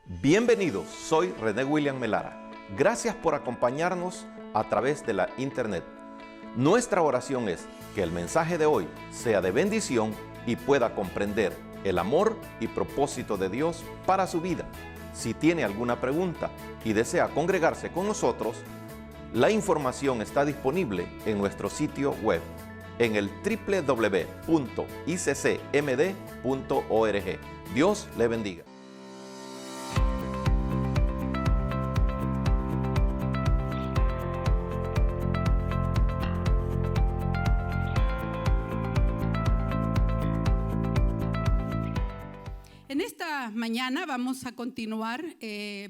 Bienvenidos, soy René William Melara. Gracias por acompañarnos a través de la internet. Nuestra oración es que el mensaje de hoy sea de bendición y pueda comprender el amor y propósito de Dios para su vida. Si tiene alguna pregunta y desea congregarse con nosotros, la información está disponible en nuestro sitio web en el www.iccmd.org. Dios le bendiga. En esta mañana vamos a continuar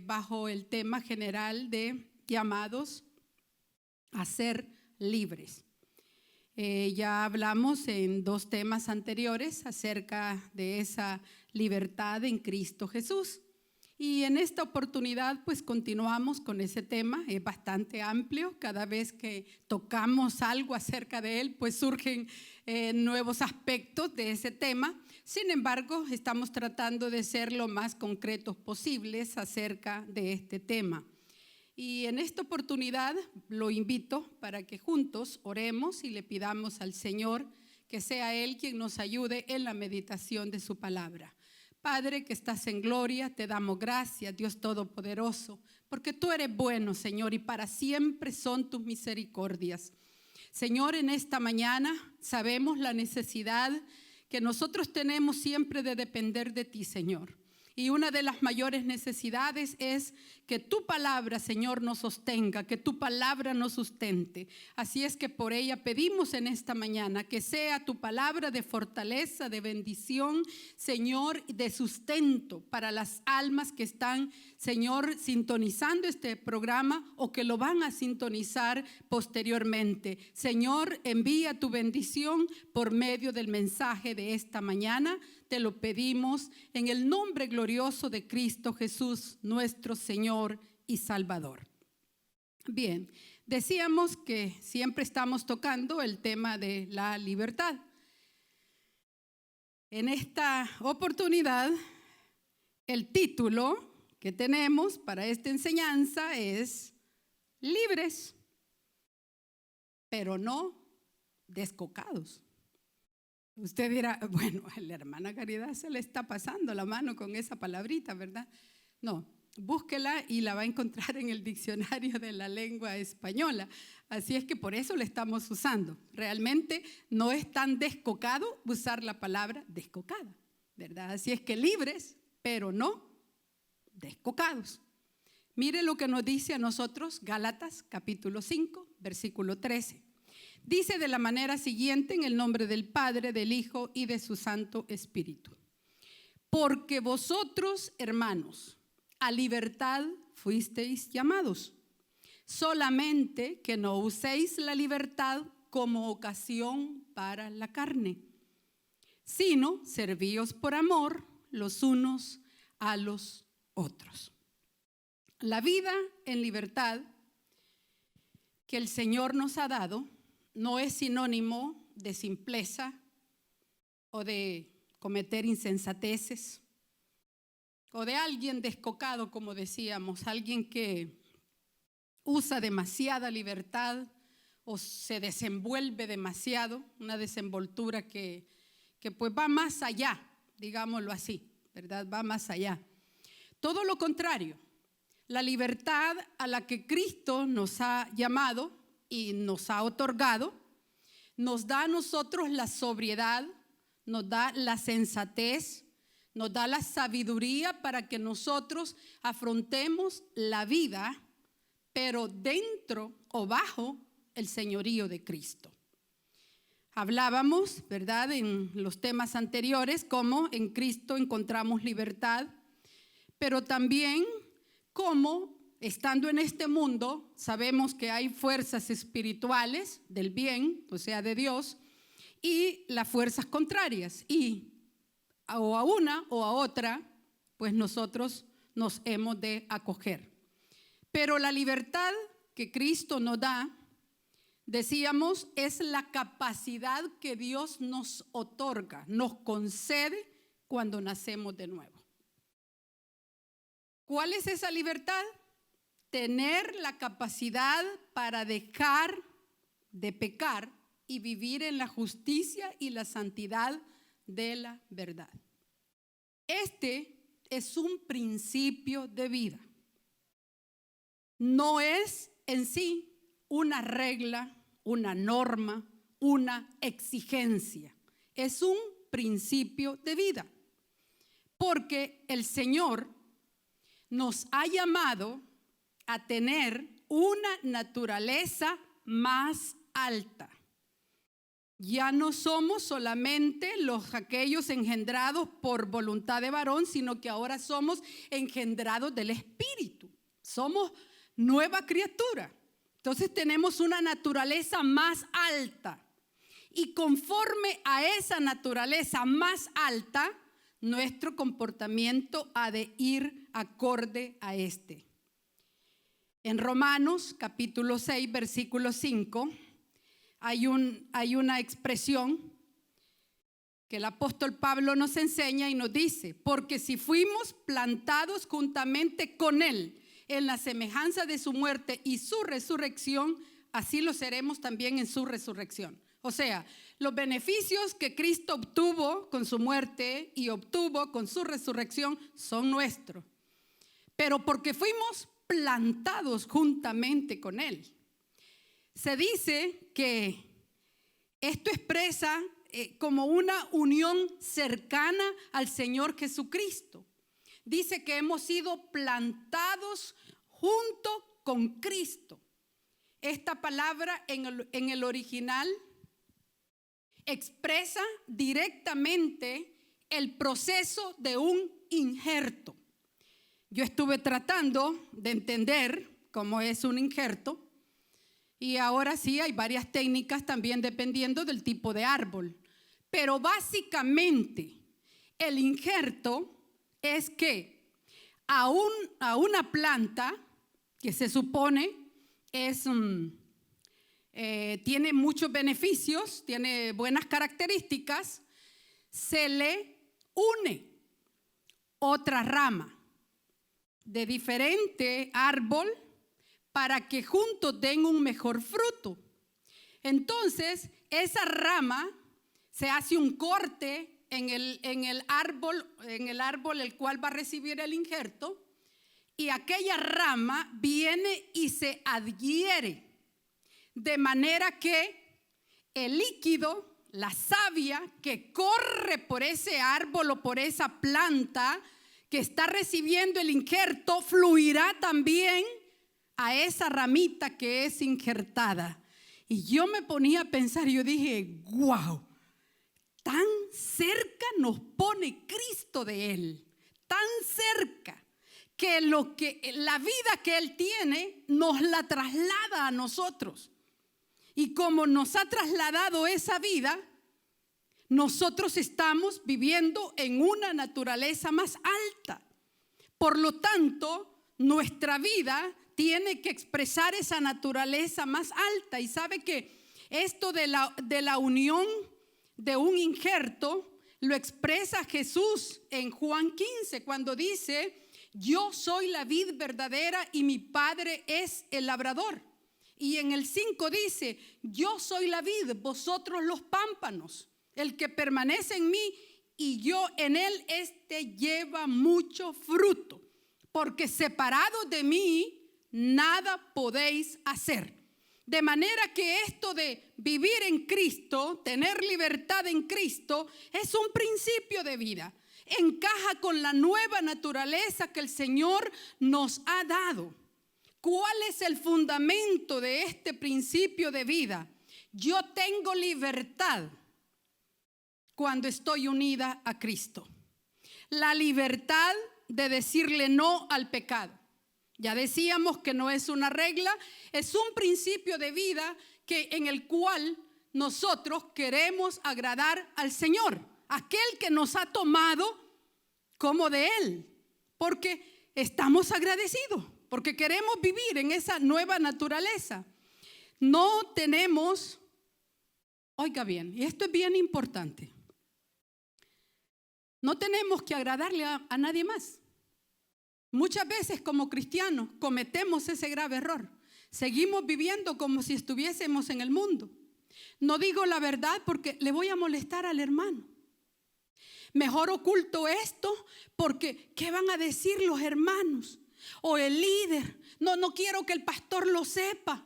bajo el tema general de llamados a ser libres. Ya hablamos en dos temas anteriores acerca de esa libertad en Cristo Jesús. Y en esta oportunidad pues continuamos con ese tema, es bastante amplio. Cada vez que tocamos algo acerca de él pues surgen nuevos aspectos de ese tema. Sin embargo, estamos tratando de ser lo más concretos posibles acerca de este tema. Y en esta oportunidad lo invito para que juntos oremos y le pidamos al Señor que sea Él quien nos ayude en la meditación de su palabra. Padre que estás en gloria, te damos gracias, Dios Todopoderoso, porque tú eres bueno, Señor, y para siempre son tus misericordias. Señor, en esta mañana sabemos la necesidad que nosotros tenemos siempre de depender de ti, Señor. Y una de las mayores necesidades es que tu palabra, Señor, nos sostenga, que tu palabra nos sustente. Así es que por ella pedimos en esta mañana que sea tu palabra de fortaleza, de bendición, Señor, de sustento para las almas que están, Señor, sintonizando este programa o que lo van a sintonizar posteriormente. Señor, envía tu bendición por medio del mensaje de esta mañana. Te lo pedimos en el nombre glorioso de Cristo Jesús, nuestro Señor y Salvador. Bien, decíamos que siempre estamos tocando el tema de la libertad. En esta oportunidad, el título que tenemos para esta enseñanza es libres, pero no descocados. Usted dirá, bueno, a la hermana Caridad se le está pasando la mano con esa palabrita, ¿verdad? No, búsquela y la va a encontrar en el diccionario de la lengua española. Así es que por eso la estamos usando. Realmente no es tan descocado usar la palabra descocada, ¿verdad? Así es que libres, pero no descocados. Mire lo que nos dice a nosotros Gálatas capítulo 5, versículo 13. Dice de la manera siguiente, en el nombre del Padre, del Hijo y de su Santo Espíritu. Porque vosotros, hermanos, a libertad fuisteis llamados, solamente que no uséis la libertad como ocasión para la carne, sino servíos por amor los unos a los otros. La vida en libertad que el Señor nos ha dado no es sinónimo de simpleza o de cometer insensateces o de alguien descocado, como decíamos, alguien que usa demasiada libertad o se desenvuelve demasiado, una desenvoltura que pues va más allá, digámoslo así, ¿verdad? Va más allá. Todo lo contrario, la libertad a la que Cristo nos ha llamado y nos ha otorgado, nos da a nosotros la sobriedad, nos da la sensatez, nos da la sabiduría para que nosotros afrontemos la vida, pero dentro o bajo el señorío de Cristo. Hablábamos, ¿verdad?, en los temas anteriores, cómo en Cristo encontramos libertad, pero también cómo estando en este mundo, sabemos que hay fuerzas espirituales del bien, o sea, de Dios, y las fuerzas contrarias. Y o a una o a otra, pues nosotros nos hemos de acoger. Pero la libertad que Cristo nos da, decíamos, es la capacidad que Dios nos otorga, nos concede cuando nacemos de nuevo. ¿Cuál es esa libertad? Tener la capacidad para dejar de pecar y vivir en la justicia y la santidad de la verdad. Este es un principio de vida. No es en sí una regla, una norma, una exigencia. Es un principio de vida. Porque el Señor nos ha llamado a tener una naturaleza más alta. Ya no somos solamente aquellos engendrados por voluntad de varón, sino que ahora somos engendrados del Espíritu. Somos nueva criatura. Entonces tenemos una naturaleza más alta. Y conforme a esa naturaleza más alta, nuestro comportamiento ha de ir acorde a este. En Romanos capítulo 6, versículo 5, hay una expresión que el apóstol Pablo nos enseña y nos dice: porque si fuimos plantados juntamente con él en la semejanza de su muerte y su resurrección, así lo seremos también en su resurrección. O sea, los beneficios que Cristo obtuvo con su muerte y obtuvo con su resurrección son nuestros. Pero porque fuimos plantados juntamente con él. Se dice que esto expresa como una unión cercana al Señor Jesucristo. Dice que hemos sido plantados junto con Cristo. Esta palabra en el original expresa directamente el proceso de un injerto. Yo estuve tratando de entender cómo es un injerto y ahora sí hay varias técnicas también dependiendo del tipo de árbol. Pero básicamente el injerto es que a una planta que se supone tiene muchos beneficios, tiene buenas características, se le une otra rama de diferente árbol para que juntos den un mejor fruto. Entonces, esa rama se hace un corte en el árbol el cual va a recibir el injerto, y aquella rama viene y se adhiere, de manera que el líquido, la savia que corre por ese árbol o por esa planta que está recibiendo el injerto, fluirá también a esa ramita que es injertada. Y yo me ponía a pensar, yo dije, wow, tan cerca nos pone Cristo de él, tan cerca que la vida que él tiene nos la traslada a nosotros. Y como nos ha trasladado esa vida, nosotros estamos viviendo en una naturaleza más alta. Por lo tanto, nuestra vida tiene que expresar esa naturaleza más alta. Y sabe que esto de la unión de un injerto lo expresa Jesús en Juan 15 cuando dice: yo soy la vid verdadera y mi Padre es el labrador. Y en el 5 dice: yo soy la vid, vosotros los pámpanos. El que permanece en mí y yo en él, este lleva mucho fruto, porque separados de mí nada podéis hacer. De manera que esto de vivir en Cristo, tener libertad en Cristo, es un principio de vida. Encaja con la nueva naturaleza que el Señor nos ha dado. ¿Cuál es el fundamento de este principio de vida? Yo tengo libertad cuando estoy unida a Cristo. La libertad de decirle no al pecado. Ya decíamos que no es una regla, es un principio de vida en el cual nosotros queremos agradar al Señor, aquel que nos ha tomado como de Él, porque estamos agradecidos, porque queremos vivir en esa nueva naturaleza. No tenemos, oiga bien, y esto es bien importante, no tenemos que agradarle a nadie más. Muchas veces como cristianos cometemos ese grave error. Seguimos viviendo como si estuviésemos en el mundo. No digo la verdad porque le voy a molestar al hermano. Mejor oculto esto porque ¿qué van a decir los hermanos? O el líder. No quiero que el pastor lo sepa.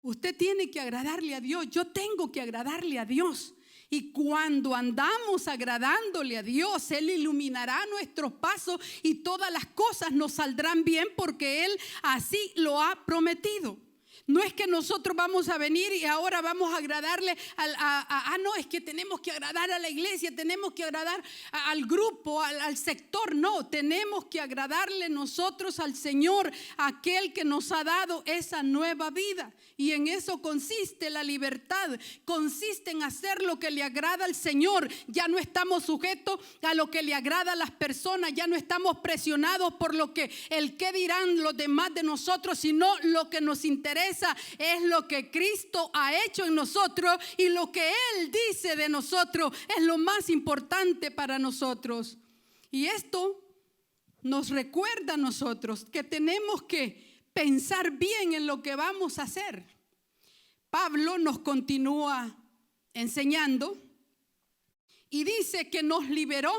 Usted tiene que agradarle a Dios. Yo tengo que agradarle a Dios. Y cuando andamos agradándole a Dios, Él iluminará nuestros pasos y todas las cosas nos saldrán bien porque Él así lo ha prometido. No es que nosotros vamos a venir y ahora vamos a agradarle no, es que tenemos que agradar a la iglesia, tenemos que agradar al grupo, al sector. No, tenemos que agradarle nosotros al Señor, aquel que nos ha dado esa nueva vida. Y en eso consiste la libertad, consiste en hacer lo que le agrada al Señor. Ya no estamos sujetos a lo que le agrada a las personas, ya no estamos presionados por lo que qué dirán los demás de nosotros, sino lo que nos interesa es lo que Cristo ha hecho en nosotros y lo que Él dice de nosotros es lo más importante para nosotros. Y esto nos recuerda a nosotros que tenemos que pensar bien en lo que vamos a hacer. Pablo nos continúa enseñando y dice que nos liberó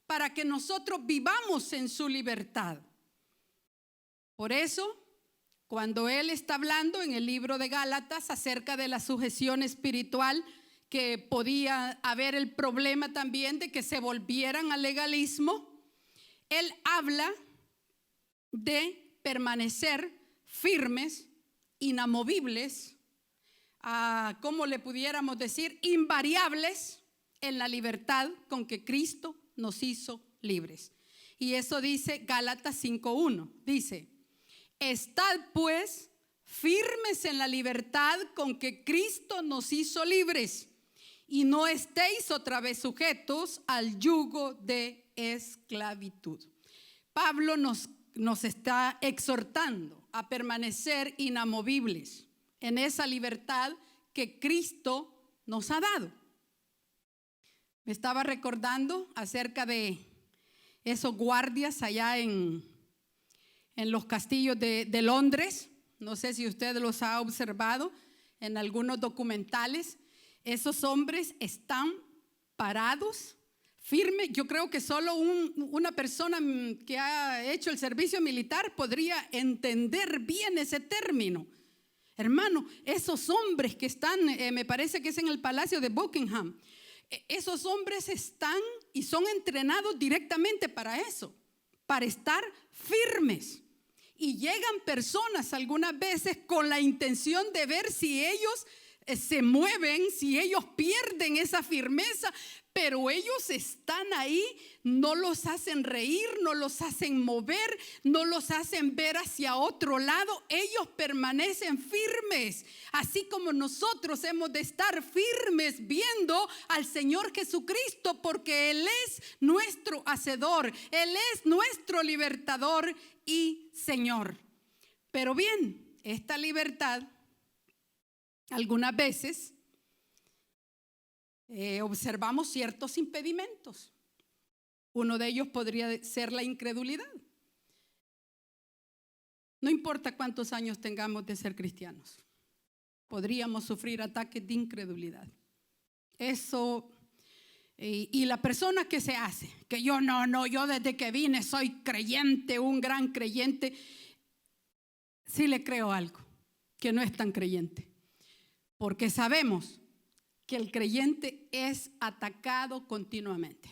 para que nosotros vivamos en su libertad. Por eso, cuando él está hablando en el libro de Gálatas acerca de la sujeción espiritual, que podía haber el problema también de que se volvieran al legalismo, él habla de permanecer firmes, inamovibles, ¿cómo le pudiéramos decir? Invariables en la libertad con que Cristo nos hizo libres. Y eso dice Gálatas 5:1, dice: estad pues firmes en la libertad con que Cristo nos hizo libres y no estéis otra vez sujetos al yugo de esclavitud. Pablo nos está exhortando a permanecer inamovibles en esa libertad que Cristo nos ha dado. Me estaba recordando acerca de esos guardias allá en los castillos de Londres. No sé si usted los ha observado en algunos documentales. Esos hombres están parados, firmes. Yo creo que solo una persona que ha hecho el servicio militar podría entender bien ese término. Hermano, esos hombres que están, me parece que es en el Palacio de Buckingham, esos hombres están y son entrenados directamente para eso, para estar firmes. Y llegan personas algunas veces con la intención de ver si ellos se mueven, si ellos pierden esa firmeza, pero ellos están ahí, no los hacen reír, no los hacen mover, no los hacen ver hacia otro lado. Ellos permanecen firmes, así como nosotros hemos de estar firmes viendo al Señor Jesucristo, porque Él es nuestro hacedor, Él es nuestro libertador y Señor. Pero bien, esta libertad algunas veces observamos ciertos impedimentos. Uno de ellos podría ser la incredulidad. No importa cuántos años tengamos de ser cristianos, podríamos sufrir ataques de incredulidad. Eso, y la persona que se hace, que yo desde que vine soy creyente, un gran creyente, sí le creo algo, que no es tan creyente. Porque sabemos que el creyente es atacado continuamente.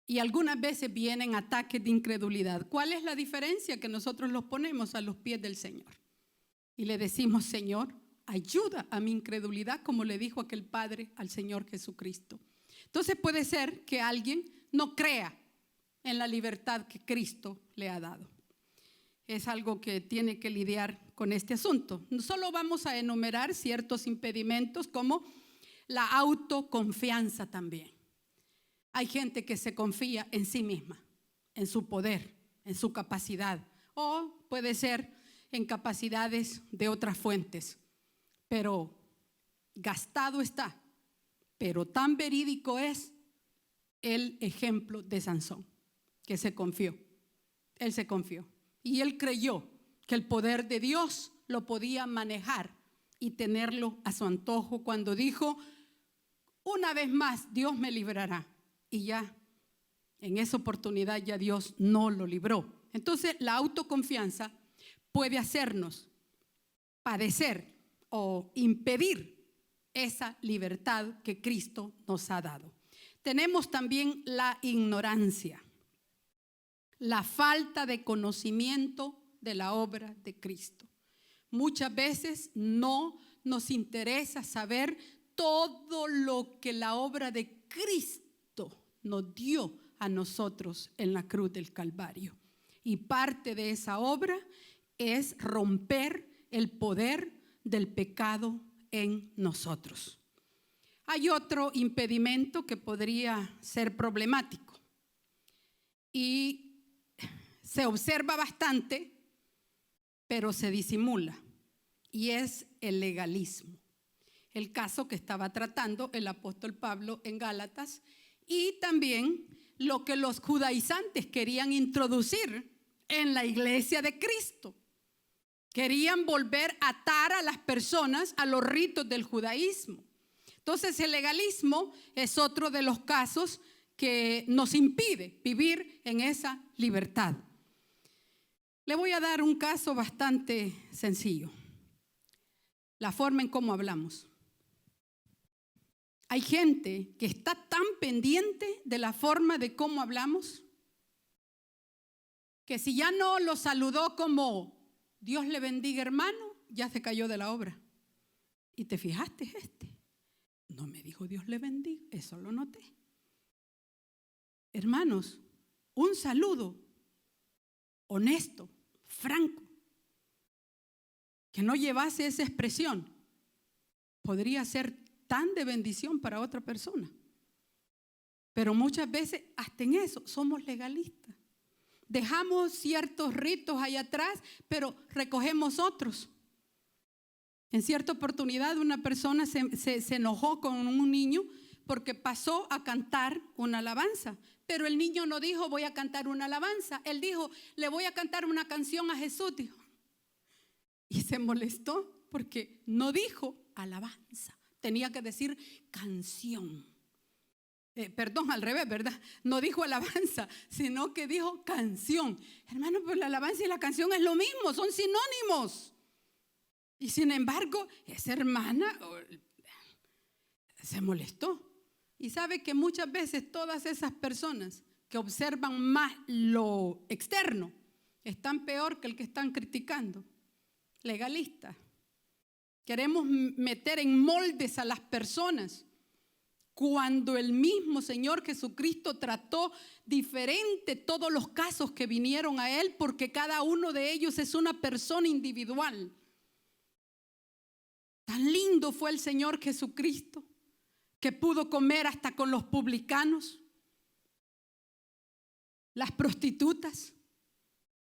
Y algunas veces vienen ataques de incredulidad. ¿Cuál es la diferencia? Que nosotros los ponemos a los pies del Señor. Y le decimos: Señor, ayuda a mi incredulidad, como le dijo aquel padre al Señor Jesucristo. Entonces puede ser que alguien no crea en la libertad que Cristo le ha dado. Es algo que tiene que lidiar con este asunto. No solo vamos a enumerar ciertos impedimentos como la autoconfianza también. Hay gente que se confía en sí misma, en su poder, en su capacidad, o puede ser en capacidades de otras fuentes, pero gastado está. Pero tan verídico es el ejemplo de Sansón, que se confió Él se confió y él creyó que el poder de Dios lo podía manejar y tenerlo a su antojo cuando dijo, una vez más Dios me librará. Y ya en esa oportunidad ya Dios no lo libró. Entonces la autoconfianza puede hacernos padecer o impedir esa libertad que Cristo nos ha dado. Tenemos también la ignorancia, la falta de conocimiento de la obra de Cristo. Muchas veces no nos interesa saber todo lo que la obra de Cristo nos dio a nosotros en la cruz del Calvario. Y parte de esa obra es romper el poder del pecado en nosotros. Hay otro impedimento que podría ser problemático y se observa bastante, pero se disimula, y es el legalismo. El caso que estaba tratando el apóstol Pablo en Gálatas, y también lo que los judaizantes querían introducir en la iglesia de Cristo. Querían volver a atar a las personas a los ritos del judaísmo. Entonces el legalismo es otro de los casos que nos impide vivir en esa libertad. Le voy a dar un caso bastante sencillo. La forma en cómo hablamos. Hay gente que está tan pendiente de la forma de cómo hablamos que si ya no lo saludó como Dios le bendiga, hermano, ya se cayó de la obra. ¿Y te fijaste No me dijo Dios le bendiga, eso lo noté. Hermanos, un saludo honesto, franco, que no llevase esa expresión, podría ser tan de bendición para otra persona. Pero muchas veces, hasta en eso, somos legalistas. Dejamos ciertos ritos allá atrás, pero recogemos otros. En cierta oportunidad, una persona se enojó con un niño porque pasó a cantar una alabanza. Pero el niño no dijo, voy a cantar una alabanza. Él dijo, le voy a cantar una canción a Jesús, dijo. Y se molestó porque no dijo alabanza. Tenía que decir canción. Perdón, al revés, ¿verdad? No dijo alabanza, sino que dijo canción. Hermano, pues la alabanza y la canción es lo mismo, son sinónimos. Y sin embargo, esa hermana se molestó. Y sabe que muchas veces todas esas personas que observan más lo externo están peor que el que están criticando. Legalistas. Queremos meter en moldes a las personas cuando el mismo Señor Jesucristo trató diferente todos los casos que vinieron a Él, porque cada uno de ellos es una persona individual. Tan lindo fue el Señor Jesucristo que pudo comer hasta con los publicanos, las prostitutas.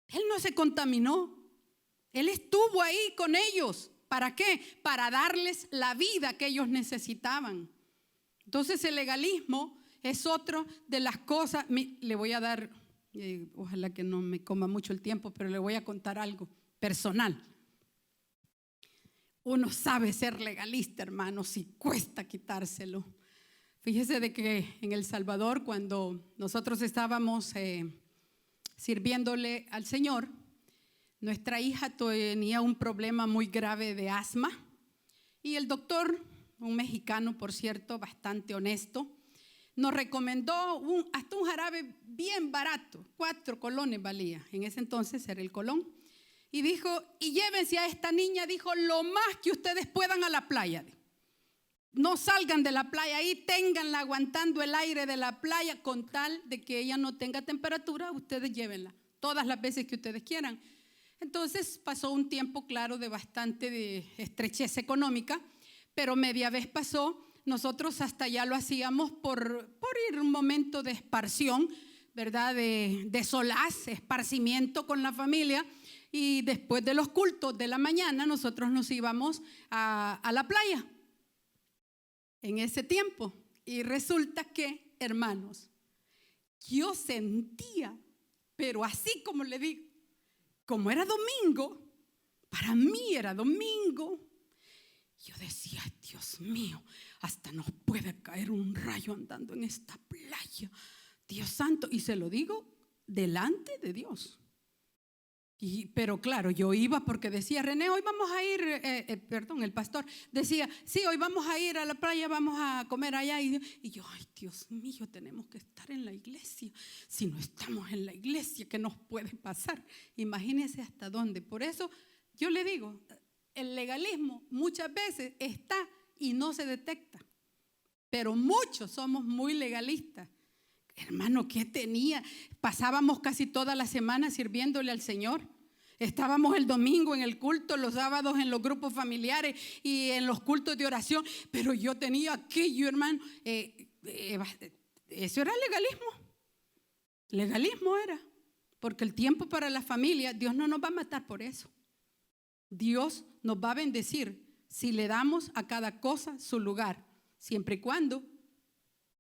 Él no se contaminó. Él estuvo ahí con ellos. ¿Para qué? Para darles la vida que ellos necesitaban. Entonces el legalismo es otra de las cosas. Le voy a dar, ojalá que no me coma mucho el tiempo, pero le voy a contar algo personal. Uno sabe ser legalista, hermano, si cuesta quitárselo. Fíjese de que en El Salvador, cuando nosotros estábamos sirviéndole al Señor, nuestra hija tenía un problema muy grave de asma y el doctor, un mexicano por cierto, bastante honesto, nos recomendó hasta un jarabe bien barato, 4 colones valía, en ese entonces era el colón, y dijo, y llévense a esta niña, dijo, lo más que ustedes puedan a la playa. No salgan de la playa ahí, ténganla aguantando el aire de la playa con tal de que ella no tenga temperatura, ustedes llévenla todas las veces que ustedes quieran. Entonces pasó un tiempo, claro, de bastante estrechez económica, pero media vez pasó, nosotros hasta ya lo hacíamos por ir un momento de esparción, ¿verdad? De solaz, esparcimiento con la familia, y después de los cultos de la mañana nosotros nos íbamos a la playa en ese tiempo. Y resulta que, hermanos, yo sentía, pero así como le digo, como era domingo, para mí era domingo, yo decía, ay, Dios mío, hasta nos puede caer un rayo andando en esta playa, Dios santo, y se lo digo delante de Dios. Pero claro, yo iba porque decía, René, hoy vamos a ir, el pastor decía, sí, hoy vamos a ir a la playa, vamos a comer allá. Y yo, ay, Dios mío, tenemos que estar en la iglesia. Si no estamos en la iglesia, ¿qué nos puede pasar? Imagínense hasta dónde. Por eso yo le digo, el legalismo muchas veces está y no se detecta. Pero muchos somos muy legalistas. Hermano, ¿qué tenía? Pasábamos casi toda la semana sirviéndole al Señor. Estábamos el domingo en el culto, los sábados en los grupos familiares y en los cultos de oración. Pero yo tenía aquello, hermano. Eso era legalismo. Legalismo era. Porque el tiempo para la familia, Dios no nos va a matar por eso. Dios nos va a bendecir si le damos a cada cosa su lugar, siempre y cuando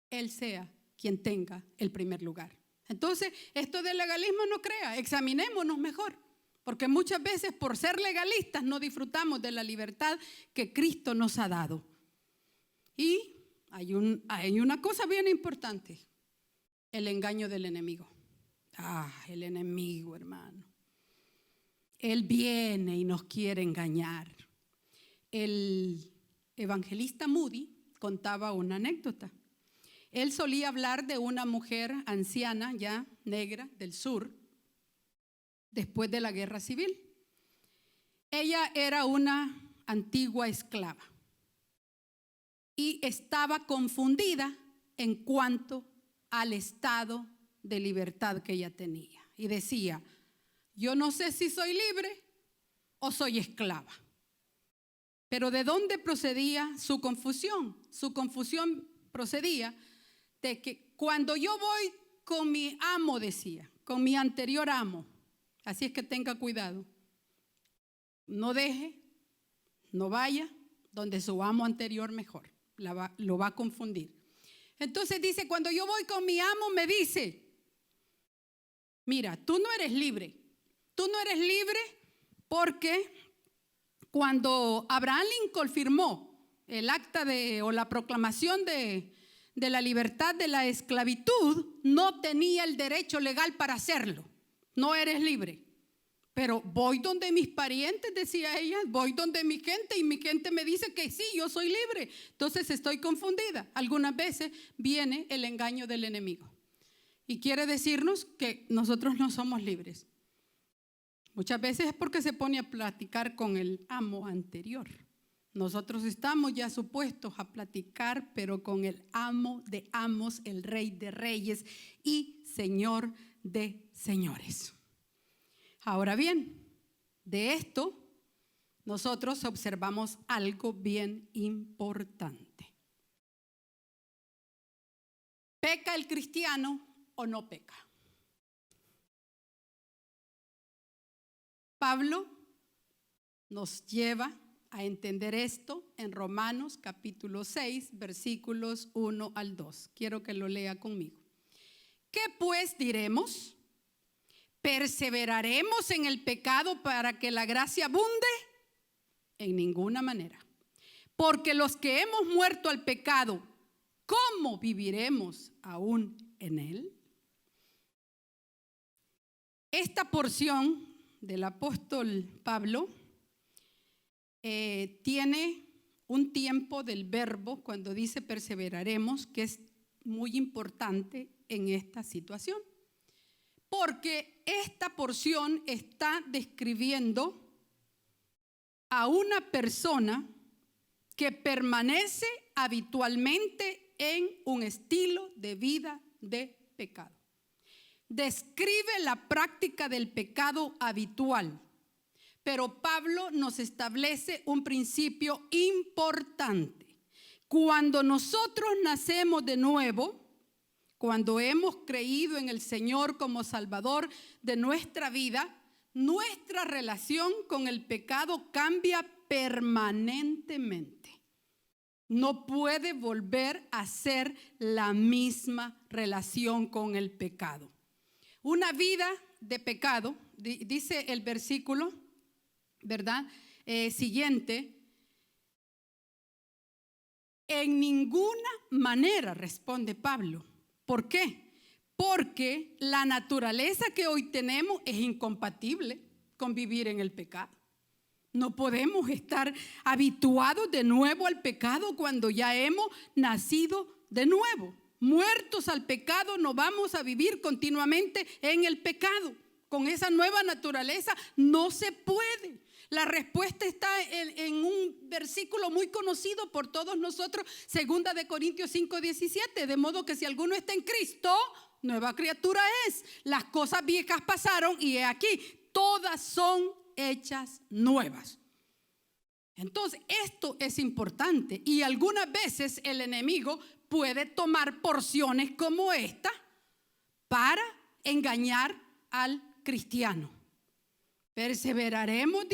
Él sea quien tenga el primer lugar. Entonces, esto del legalismo no crea, examinémonos mejor, porque muchas veces por ser legalistas no disfrutamos de la libertad que Cristo nos ha dado. Y hay una cosa bien importante, el engaño del enemigo. El enemigo, hermano. Él viene y nos quiere engañar. El evangelista Moody contaba una anécdota. Él solía hablar de una mujer anciana, ya negra, del sur, después de la guerra civil. Ella era una antigua esclava y estaba confundida en cuanto al estado de libertad que ella tenía. Y decía, yo no sé si soy libre o soy esclava. Pero ¿de dónde procedía su confusión? Su confusión procedía de que cuando yo voy con mi amo, decía, con mi anterior amo, así es que tenga cuidado, no deje, no vaya donde su amo anterior mejor, lo va a confundir. Entonces dice, cuando yo voy con mi amo me dice, mira, tú no eres libre porque cuando Abraham Lincoln firmó el acta o la proclamación de la libertad de la esclavitud, no tenía el derecho legal para hacerlo. No eres libre. Pero voy donde mis parientes, decía ella, voy donde mi gente y mi gente me dice que sí, yo soy libre. Entonces estoy confundida. Algunas veces viene el engaño del enemigo y quiere decirnos que nosotros no somos libres. Muchas veces es porque se pone a platicar con el amo anterior. Nosotros estamos ya supuestos a platicar, pero con el amo de amos, el rey de reyes y señor de señores. Ahora bien, de esto nosotros observamos algo bien importante. ¿Peca el cristiano o no peca? Pablo nos lleva a entender esto en Romanos capítulo 6, versículos 1 al 2. Quiero que lo lea conmigo. ¿Qué pues diremos? ¿Perseveraremos en el pecado para que la gracia abunde? En ninguna manera. Porque los que hemos muerto al pecado, ¿cómo viviremos aún en él? Esta porción del apóstol Pablo tiene un tiempo del verbo cuando dice perseveraremos, que es muy importante en esta situación, porque esta porción está describiendo a una persona que permanece habitualmente en un estilo de vida de pecado. Describe la práctica del pecado habitual, pero Pablo nos establece un principio importante. Cuando nosotros nacemos de nuevo, cuando hemos creído en el Señor como Salvador de nuestra vida, nuestra relación con el pecado cambia permanentemente. No puede volver a ser la misma relación con el pecado. Una vida de pecado, dice el versículo, ¿verdad? Siguiente. En ninguna manera, responde Pablo. ¿Por qué? Porque la naturaleza que hoy tenemos es incompatible con vivir en el pecado. No podemos estar habituados de nuevo al pecado cuando ya hemos nacido de nuevo. Muertos al pecado, no vamos a vivir continuamente en el pecado. Con esa nueva naturaleza no se puede. La respuesta está en un versículo muy conocido por todos nosotros, 2 Corintios 5:17, de modo que si alguno está en Cristo, nueva criatura es. Las cosas viejas pasaron y he aquí, todas son hechas nuevas. Entonces, esto es importante y algunas veces el enemigo puede tomar porciones como esta para engañar al cristiano. Perseveraremos,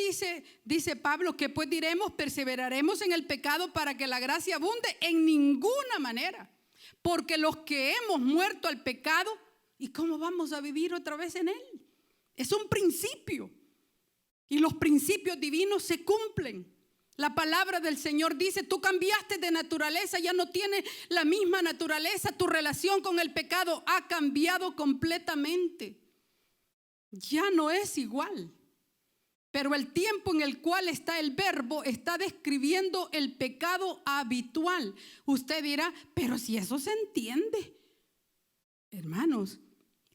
dice Pablo, que pues diremos, perseveraremos en el pecado para que la gracia abunde. En ninguna manera, porque los que hemos muerto al pecado, ¿y cómo vamos a vivir otra vez en él? Es un principio y los principios divinos se cumplen. La palabra del Señor dice, tú cambiaste de naturaleza, ya no tienes la misma naturaleza, tu relación con el pecado ha cambiado completamente. Ya no es igual. Pero el tiempo en el cual está el verbo está describiendo el pecado habitual. Usted dirá, pero si eso se entiende. Hermanos,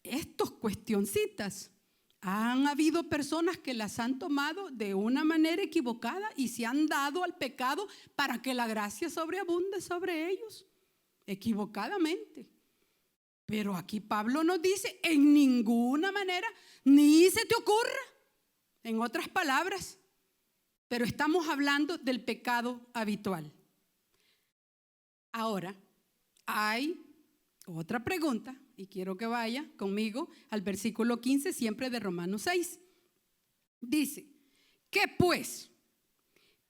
estos cuestioncitas, han habido personas que las han tomado de una manera equivocada y se han dado al pecado para que la gracia sobreabunde sobre ellos, equivocadamente. Pero aquí Pablo nos dice, en ninguna manera, ni se te ocurra. En otras palabras, pero estamos hablando del pecado habitual. Ahora, hay otra pregunta y quiero que vaya conmigo al versículo 15, siempre de Romanos 6. Dice, ¿qué pues?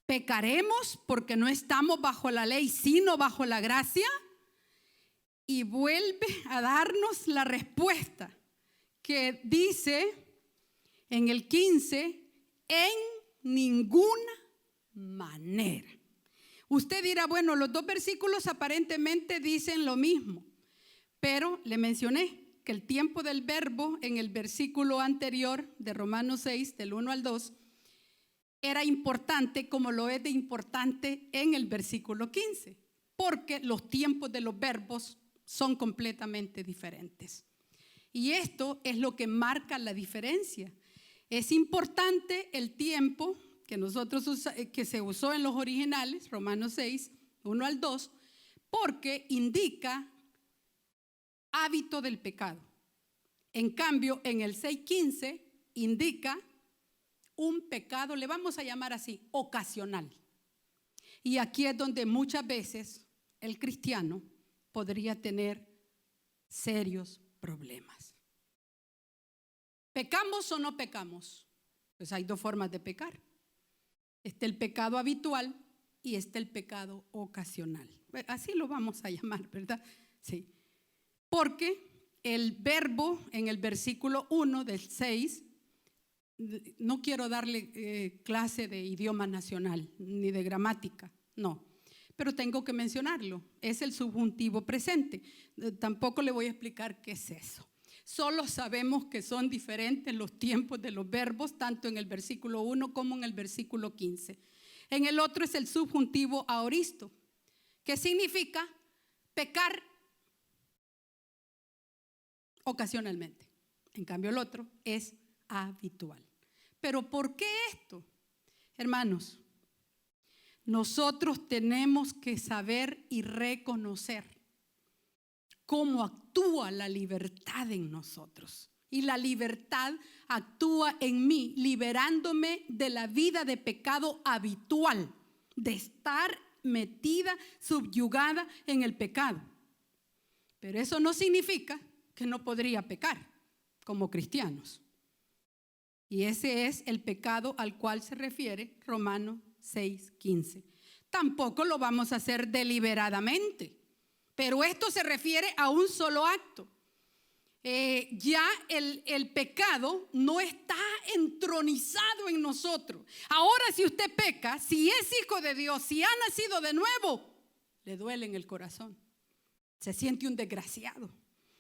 ¿Pecaremos porque no estamos bajo la ley, sino bajo la gracia? Y vuelve a darnos la respuesta que dice en el 15, en ninguna manera. Usted dirá, bueno, los dos versículos aparentemente dicen lo mismo, pero le mencioné que el tiempo del verbo en el versículo anterior de Romanos 6, del 1 al 2, era importante como lo es de importante en el versículo 15, porque los tiempos de los verbos son completamente diferentes. Y esto es lo que marca la diferencia. Es importante el tiempo que se usó en los originales, Romanos 6, 1 al 2, porque indica hábito del pecado. En cambio, en el 6:15 indica un pecado, le vamos a llamar así, ocasional. Y aquí es donde muchas veces el cristiano podría tener serios problemas. ¿Pecamos o no pecamos? Pues hay dos formas de pecar. Está el pecado habitual y está el pecado ocasional. Así lo vamos a llamar, ¿verdad? Sí. Porque el verbo en el versículo 1 del 6, no quiero darle clase de idioma nacional ni de gramática, no. Pero tengo que mencionarlo. Es el subjuntivo presente. Tampoco le voy a explicar qué es eso. Solo sabemos que son diferentes los tiempos de los verbos, tanto en el versículo 1 como en el versículo 15. En el otro es el subjuntivo aoristo, que significa pecar ocasionalmente. En cambio, el otro es habitual. ¿Pero por qué esto? Hermanos, nosotros tenemos que saber y reconocer cómo actúa la libertad en nosotros. Y la libertad actúa en mí, liberándome de la vida de pecado habitual, de estar metida, subyugada en el pecado. Pero eso no significa que no podría pecar como cristianos. Y ese es el pecado al cual se refiere Romanos 6:15. Tampoco lo vamos a hacer deliberadamente. Pero esto se refiere a un solo acto. ya el pecado no está entronizado en nosotros. Ahora si usted peca, si es hijo de Dios, si ha nacido de nuevo, le duele en el corazón. Se siente un desgraciado.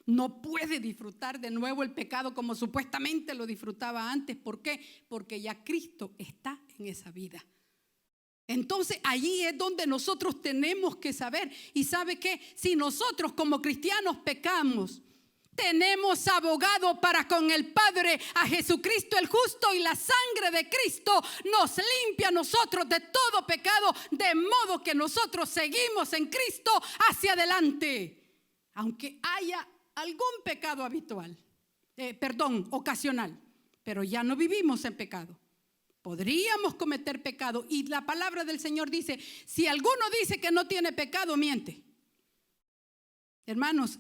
No puede disfrutar de nuevo el pecado como supuestamente lo disfrutaba antes. ¿Por qué? Porque ya Cristo está en esa vida. Entonces allí es donde nosotros tenemos que saber. ¿Y sabe qué? Si nosotros como cristianos pecamos, tenemos abogado para con el Padre, a Jesucristo el justo, y la sangre de Cristo nos limpia a nosotros de todo pecado, de modo que nosotros seguimos en Cristo hacia adelante, aunque haya algún pecado habitual, ocasional, pero ya no vivimos en pecado. Podríamos cometer pecado, y la palabra del Señor dice: si alguno dice que no tiene pecado, miente. Hermanos,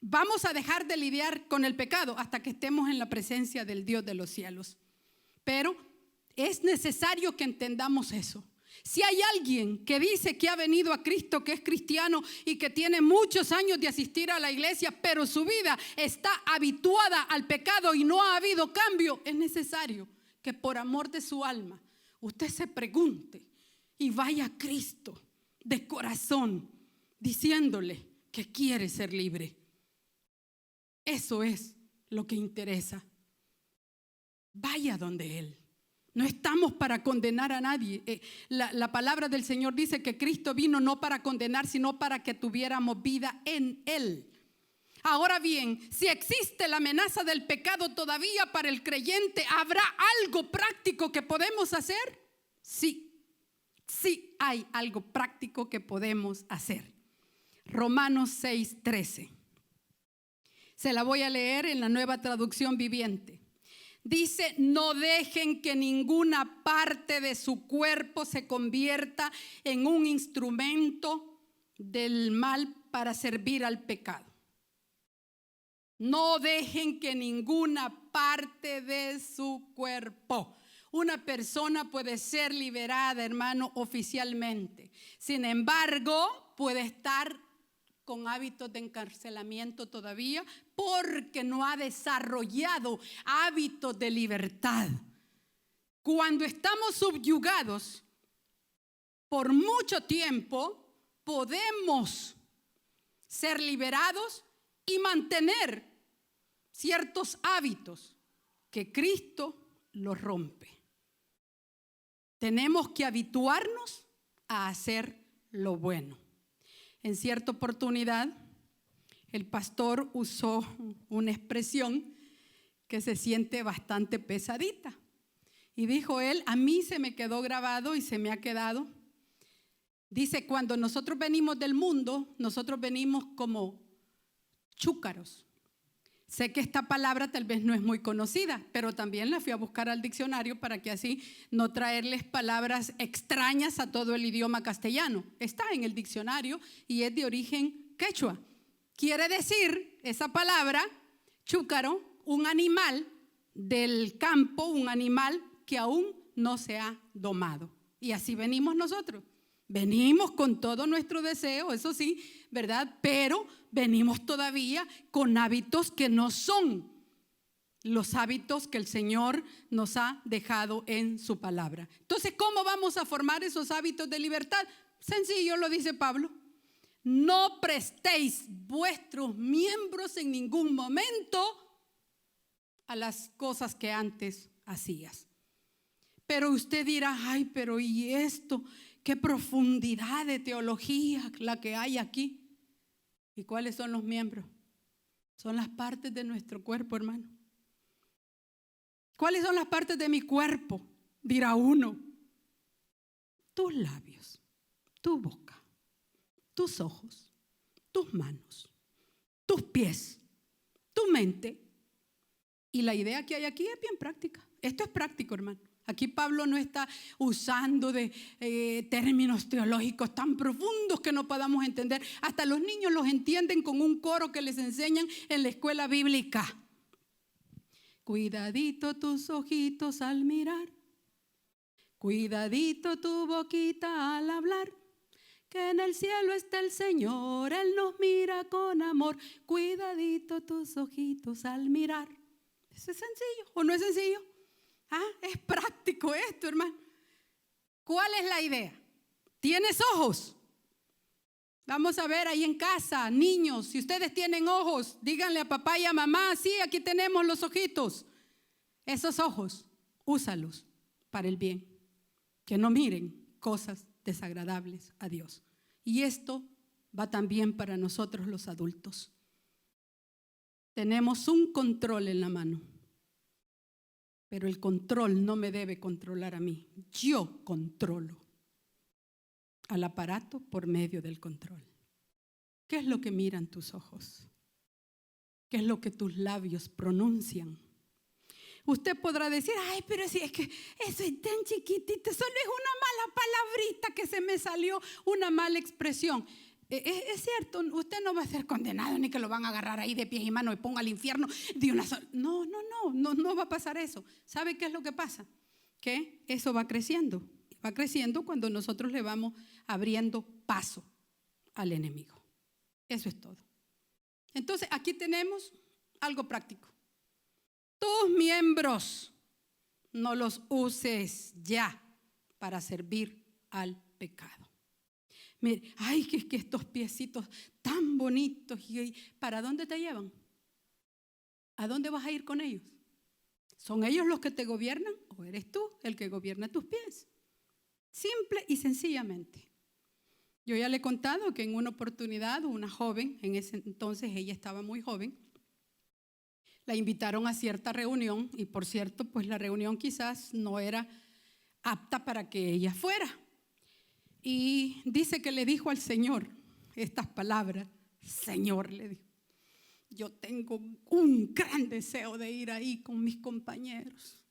vamos a dejar de lidiar con el pecado hasta que estemos en la presencia del Dios de los cielos. Pero es necesario que entendamos eso. Si hay alguien que dice que ha venido a Cristo, que es cristiano y que tiene muchos años de asistir a la iglesia, pero su vida está habituada al pecado y no ha habido cambio, es necesario que por amor de su alma usted se pregunte y vaya a Cristo de corazón diciéndole que quiere ser libre. Eso es lo que interesa. Vaya donde Él. No estamos para condenar a nadie. La palabra del Señor dice que Cristo vino no para condenar, sino para que tuviéramos vida en Él. Ahora bien, si existe la amenaza del pecado todavía para el creyente, ¿habrá algo práctico que podemos hacer? Sí, sí hay algo práctico que podemos hacer. Romanos 6:13. Se la voy a leer en la Nueva Traducción Viviente. Dice: no dejen que ninguna parte de su cuerpo se convierta en un instrumento del mal para servir al pecado. No dejen que ninguna parte de su cuerpo. Una persona puede ser liberada, hermano, oficialmente. Sin embargo, puede estar con hábitos de encarcelamiento todavía porque no ha desarrollado hábitos de libertad. Cuando estamos subyugados por mucho tiempo, podemos ser liberados y mantener ciertos hábitos que Cristo los rompe. Tenemos que habituarnos a hacer lo bueno. En cierta oportunidad, el pastor usó una expresión que se siente bastante pesadita. Y dijo él: a mí se me quedó grabado y se me ha quedado. Dice: cuando nosotros venimos del mundo, nosotros venimos como chúcaros. Sé que esta palabra tal vez no es muy conocida, pero también la fui a buscar al diccionario para que así no traerles palabras extrañas a todo el idioma castellano. Está en el diccionario y es de origen quechua. Quiere decir esa palabra, chúcaro, un animal del campo, un animal que aún no se ha domado. Y así venimos nosotros. Venimos con todo nuestro deseo, eso sí, ¿verdad? Pero venimos todavía con hábitos que no son los hábitos que el Señor nos ha dejado en su palabra. Entonces, ¿cómo vamos a formar esos hábitos de libertad? Sencillo, lo dice Pablo. No prestéis vuestros miembros en ningún momento a las cosas que antes hacías. Pero usted dirá: ay, pero ¿y esto? ¿Qué profundidad de teología la que hay aquí? ¿Y cuáles son los miembros? Son las partes de nuestro cuerpo, hermano. ¿Cuáles son las partes de mi cuerpo? Dirá uno: tus labios, tu boca, tus ojos, tus manos, tus pies, tu mente. Y la idea que hay aquí es bien práctica. Esto es práctico, hermano. Aquí Pablo no está usando de términos teológicos tan profundos que no podamos entender. Hasta los niños los entienden con un coro que les enseñan en la escuela bíblica. Cuidadito tus ojitos al mirar, cuidadito tu boquita al hablar, que en el cielo está el Señor, Él nos mira con amor. Cuidadito tus ojitos al mirar. ¿Eso es sencillo o no es sencillo? Es práctico esto, hermano. ¿Cuál es la idea? ¿Tienes ojos? Vamos a ver ahí en casa, niños, si ustedes tienen ojos, díganle a papá y a mamá, sí, aquí tenemos los ojitos. Esos ojos, úsalos para el bien, que no miren cosas desagradables a Dios. Y esto va también para nosotros los adultos. Tenemos un control en la mano, pero el control no me debe controlar a mí. Yo controlo al aparato por medio del control. ¿Qué es lo que miran tus ojos? ¿Qué es lo que tus labios pronuncian? Usted podrá decir, ay, pero si es que eso es tan chiquitito, solo es una mala palabrita que se me salió, una mala expresión. Es cierto, usted no va a ser condenado ni que lo van a agarrar ahí de pies y manos y ponga al infierno de una sola. No va a pasar eso. ¿Sabe qué es lo que pasa? Que eso va creciendo cuando nosotros le vamos abriendo paso al enemigo. Eso es todo. Entonces, aquí tenemos algo práctico. Tus miembros no los uses ya para servir al pecado. Mire, ay, que estos piecitos tan bonitos, ¿para dónde te llevan? ¿A dónde vas a ir con ellos? ¿Son ellos los que te gobiernan o eres tú el que gobierna tus pies? Simple y sencillamente. Yo ya le he contado que en una oportunidad una joven, en ese entonces ella estaba muy joven, la invitaron a cierta reunión y por cierto, pues la reunión quizás no era apta para que ella fuera. Y dice que le dijo al Señor estas palabras. Señor, le dijo, yo tengo un gran deseo de ir ahí con mis compañeros,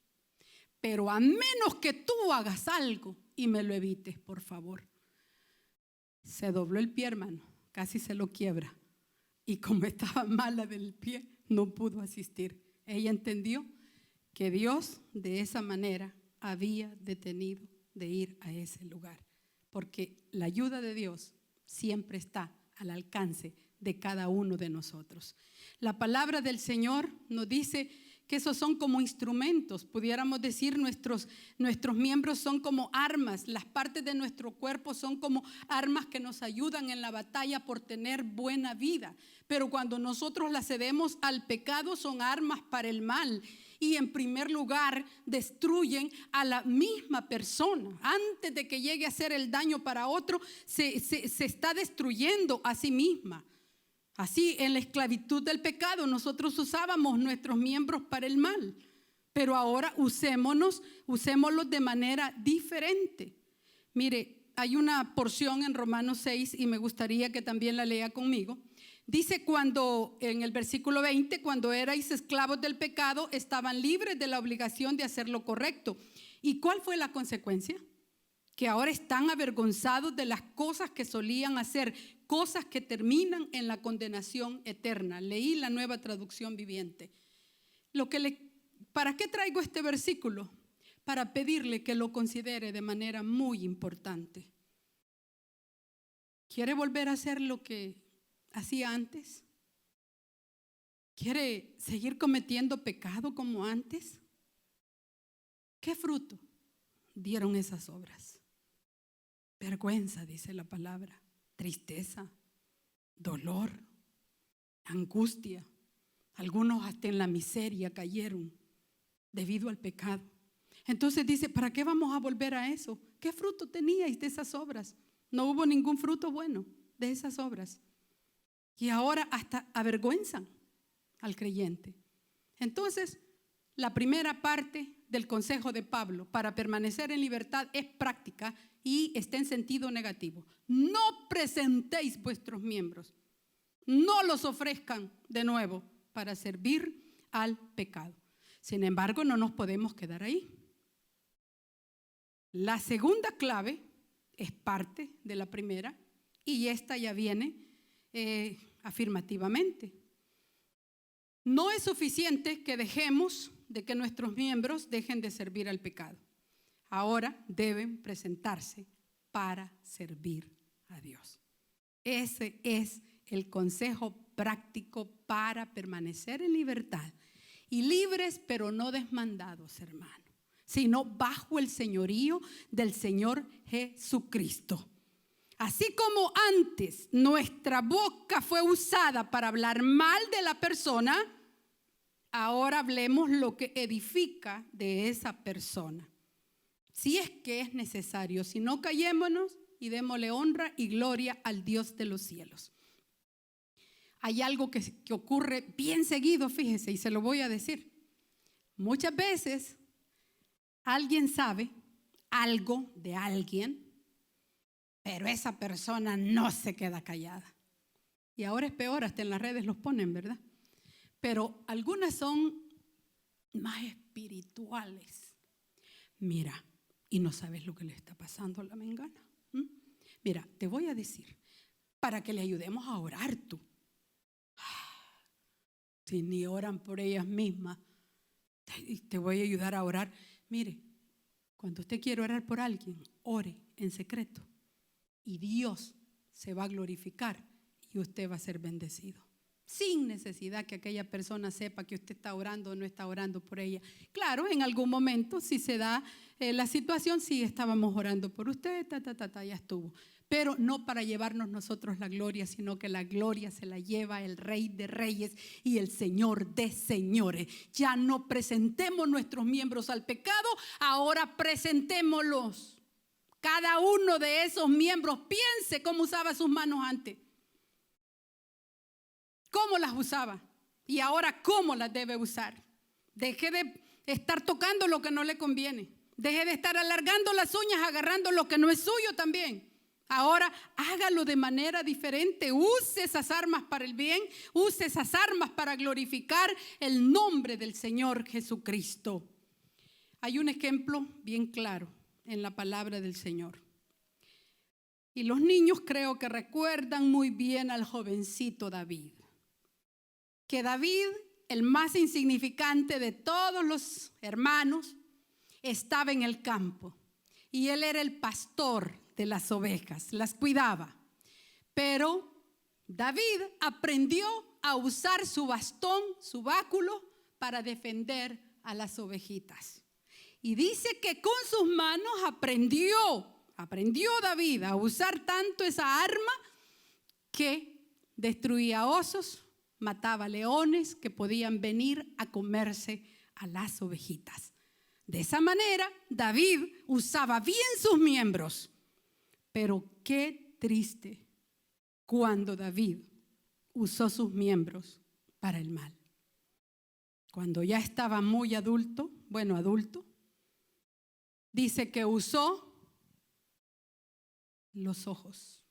pero a menos que tú hagas algo y me lo evites, por favor. Se dobló el pie, hermano, casi se lo quiebra. Y como estaba mala del pie, no pudo asistir. Ella entendió que Dios de esa manera había detenido de ir a ese lugar, porque la ayuda de Dios siempre está al alcance de cada uno de nosotros. La palabra del Señor nos dice que esos son como instrumentos, pudiéramos decir nuestros miembros son como armas, las partes de nuestro cuerpo son como armas que nos ayudan en la batalla por tener buena vida, pero cuando nosotros las cedemos al pecado son armas para el mal y en primer lugar destruyen a la misma persona. Antes de que llegue a hacer el daño para otro, se está destruyendo a sí misma. Así, en la esclavitud del pecado, nosotros usábamos nuestros miembros para el mal, pero ahora usémoslos de manera diferente. Mire, hay una porción en Romanos 6 y me gustaría que también la lea conmigo. Dice en el versículo 20, cuando erais esclavos del pecado, estaban libres de la obligación de hacer lo correcto. ¿Y cuál fue la consecuencia? Que ahora están avergonzados de las cosas que solían hacer, cosas que terminan en la condenación eterna. Leí la Nueva Traducción Viviente. ¿Para qué traigo este versículo? Para pedirle que lo considere de manera muy importante. ¿Quiere volver a hacer lo que hacía antes? ¿Quiere seguir cometiendo pecado como antes? ¿Qué fruto dieron esas obras? Vergüenza, dice la palabra, tristeza, dolor, angustia. Algunos hasta en la miseria cayeron debido al pecado. Entonces dice, ¿para qué vamos a volver a eso? ¿Qué fruto teníais de esas obras? No hubo ningún fruto bueno de esas obras. Y ahora hasta avergüenzan al creyente. Entonces, la primera parte del consejo de Pablo para permanecer en libertad es práctica y está en sentido negativo. No presentéis vuestros miembros, no los ofrezcan de nuevo para servir al pecado. Sin embargo, no nos podemos quedar ahí. La segunda clave es parte de la primera y esta ya viene afirmativamente. No es suficiente que dejemos de que nuestros miembros dejen de servir al pecado. Ahora deben presentarse para servir a Dios. Ese es el consejo práctico para permanecer en libertad. Y libres, pero no desmandados, hermano, sino bajo el señorío del Señor Jesucristo. Así como antes nuestra boca fue usada para hablar mal de la persona, ahora hablemos lo que edifica de esa persona. Si es que es necesario, si no, callémonos y démosle honra y gloria al Dios de los cielos. Hay algo que ocurre bien seguido, fíjese, y se lo voy a decir. Muchas veces alguien sabe algo de alguien, pero esa persona no se queda callada. Y ahora es peor, hasta en las redes los ponen, ¿verdad? Pero algunas son más espirituales. Mira, y no sabes lo que le está pasando a la mengana. Mira, te voy a decir, para que le ayudemos a orar tú. Si ni oran por ellas mismas, te voy a ayudar a orar. Mire, cuando usted quiere orar por alguien, ore en secreto. Y Dios se va a glorificar y usted va a ser bendecido. Sin necesidad que aquella persona sepa que usted está orando o no está orando por ella. Claro, en algún momento, si se da la situación, sí estábamos orando por usted, ya estuvo. Pero no para llevarnos nosotros la gloria, sino que la gloria se la lleva el Rey de Reyes y el Señor de Señores. Ya no presentemos nuestros miembros al pecado, ahora presentémoslos. Cada uno de esos miembros piense cómo usaba sus manos antes. ¿Cómo las usaba? Y ahora, ¿cómo las debe usar? Deje de estar tocando lo que no le conviene. Deje de estar alargando las uñas, agarrando lo que no es suyo también. Ahora, hágalo de manera diferente. Use esas armas para el bien. Use esas armas para glorificar el nombre del Señor Jesucristo. Hay un ejemplo bien claro en la palabra del Señor. Y los niños creo que recuerdan muy bien al jovencito David. Que David, el más insignificante de todos los hermanos, estaba en el campo. Y él era el pastor de las ovejas, las cuidaba. Pero David aprendió a usar su bastón, su báculo, para defender a las ovejitas. Y dice que con sus manos aprendió David a usar tanto esa arma que destruía osos, mataba leones que podían venir a comerse a las ovejitas. De esa manera, David usaba bien sus miembros. Pero qué triste cuando David usó sus miembros para el mal. Cuando ya estaba muy adulto, dice que usó los ojos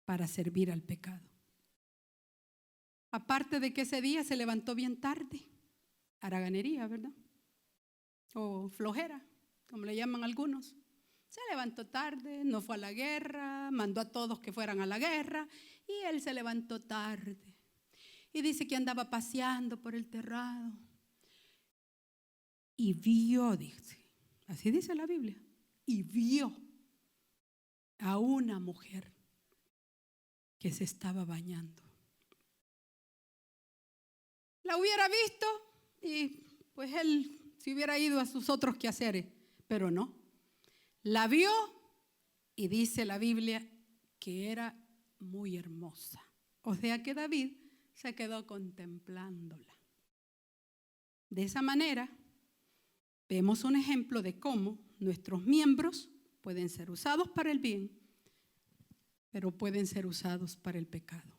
para servir al pecado. Aparte de que ese día se levantó bien tarde, haraganería, ¿verdad? O flojera, como le llaman algunos. Se levantó tarde, no fue a la guerra, mandó a todos que fueran a la guerra y él se levantó tarde. Y dice que andaba paseando por el terrado y vio, dice, así dice la Biblia, y vio a una mujer que se estaba bañando. La hubiera visto y pues él se hubiera ido a sus otros quehaceres, pero no. La vio y dice la Biblia que era muy hermosa. O sea que David se quedó contemplándola. De esa manera, vemos un ejemplo de cómo nuestros miembros pueden ser usados para el bien, pero pueden ser usados para el pecado.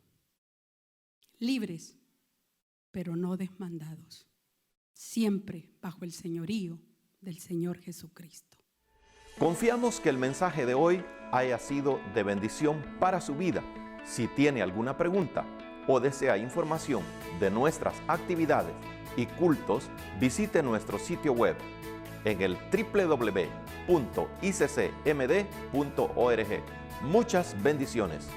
Libres, pero no desmandados. Siempre bajo el señorío del Señor Jesucristo. Confiamos que el mensaje de hoy haya sido de bendición para su vida. Si tiene alguna pregunta o desea información de nuestras actividades y cultos, visite nuestro sitio web en el www.iccmd.org. Muchas bendiciones.